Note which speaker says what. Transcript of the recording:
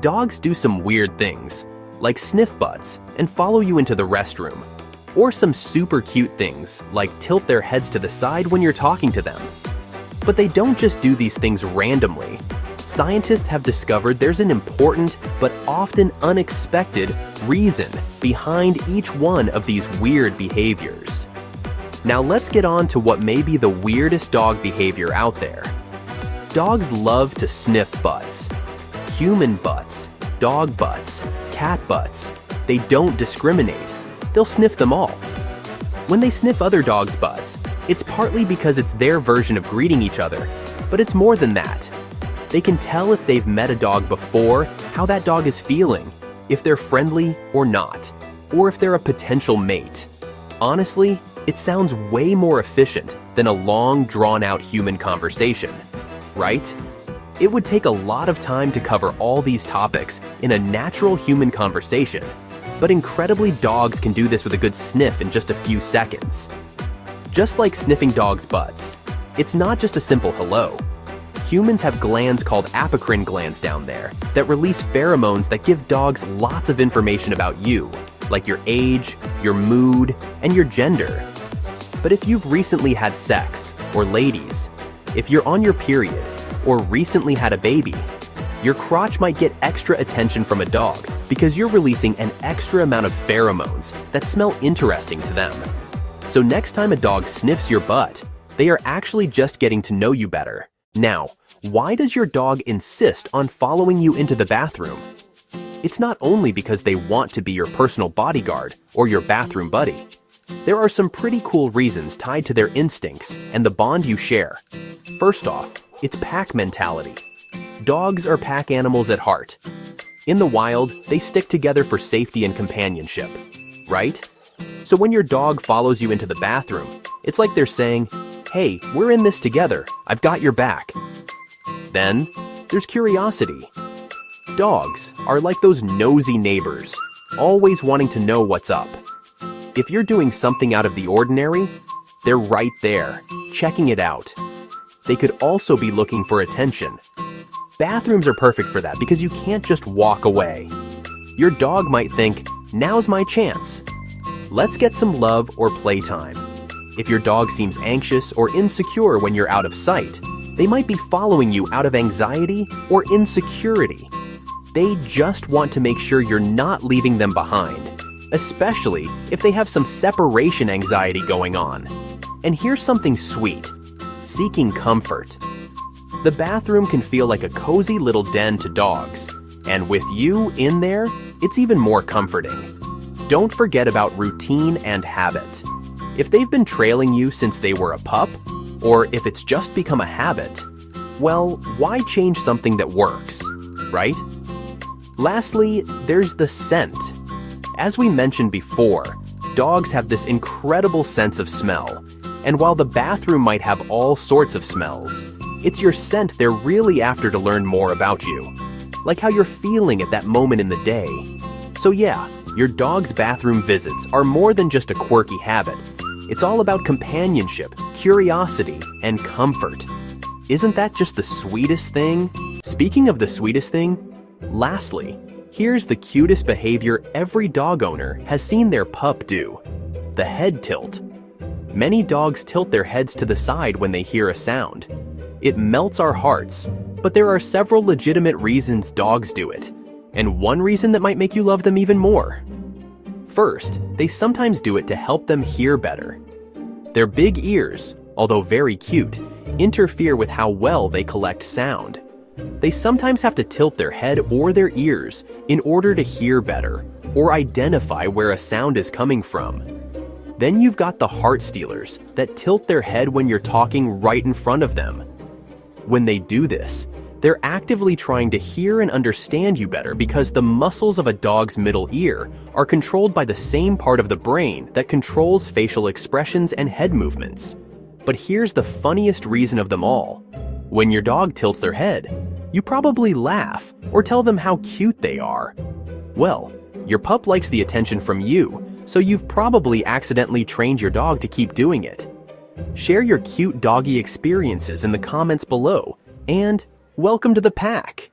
Speaker 1: Dogs do some weird things, like sniff butts and follow you into the restroom, or some super cute things like tilt their heads to the side when you're talking to them. But they don't just do these things randomly. Scientists have discovered there's an important but often unexpected reason behind each one of these weird behaviors. Now let's get on to what may be the weirdest dog behavior out there. Dogs love to sniff butts. Human butts, dog butts, cat butts. They don't discriminate. They'll sniff them all. When they sniff other dogs' butts, it's partly because it's their version of greeting each other, but it's more than that. They can tell if they've met a dog before, how that dog is feeling, if they're friendly or not, or if they're a potential mate. Honestly, it sounds way more efficient than a long, drawn-out human conversation, right? It would take a lot of time to cover all these topics in a natural human conversation, but incredibly, dogs can do this with a good sniff in just a few seconds. Just like sniffing dogs' butts, it's not just a simple hello. Humans have glands called apocrine glands down there that release pheromones that give dogs lots of information about you, like your age, your mood, and your gender. But if you've recently had sex, or ladies, if you're on your period, or recently had a baby, your crotch might get extra attention from a dog because you're releasing an extra amount of pheromones that smell interesting to them. So next time a dog sniffs your butt, they are actually just getting to know you better. Now, why does your dog insist on following you into the bathroom? It's not only because they want to be your personal bodyguard or your bathroom buddy. There are some pretty cool reasons tied to their instincts and the bond you share. First off, it's pack mentality. Dogs are pack animals at heart. In the wild, they stick together for safety and companionship, right? So when your dog follows you into the bathroom, it's like they're saying, "Hey, we're in this together. I've got your back." Then, there's curiosity. Dogs are like those nosy neighbors, always wanting to know what's up. If you're doing something out of the ordinary, they're right there, checking it out. They could also be looking for attention. Bathrooms are perfect for that because you can't just walk away. Your dog might think, "Now's my chance. Let's get some love or playtime." If your dog seems anxious or insecure when you're out of sight, they might be following you out of anxiety or insecurity. They just want to make sure you're not leaving them behind, especially if they have some separation anxiety going on. And here's something sweet: seeking comfort. The bathroom can feel like a cozy little den to dogs, and with you in there, it's even more comforting. Don't forget about routine and habit. If they've been trailing you since they were a pup, or if it's just become a habit, well, why change something that works, right? Lastly, there's the scent. As we mentioned before, dogs have this incredible sense of smell, and while the bathroom might have all sorts of smells, it's your scent they're really after to learn more about you, like how you're feeling at that moment in the day. So yeah, your dog's bathroom visits are more than just a quirky habit. It's all about companionship, curiosity, and comfort. Isn't that just the sweetest thing? Speaking of the sweetest thing, lastly, here's the cutest behavior every dog owner has seen their pup do: the head tilt. Many dogs tilt their heads to the side when they hear a sound. It melts our hearts, but there are several legitimate reasons dogs do it, and one reason that might make you love them even more. First, they sometimes do it to help them hear better. Their big ears, although very cute, interfere with how well they collect sound. They sometimes have to tilt their head or their ears in order to hear better or identify where a sound is coming from. Then you've got the heart stealers that tilt their head when you're talking right in front of them. When they do this, they're actively trying to hear and understand you better because the muscles of a dog's middle ear are controlled by the same part of the brain that controls facial expressions and head movements. But here's the funniest reason of them all. When your dog tilts their head, you probably laugh or tell them how cute they are. Well, your pup likes the attention from you, so you've probably accidentally trained your dog to keep doing it. Share your cute doggy experiences in the comments below, and welcome to the pack!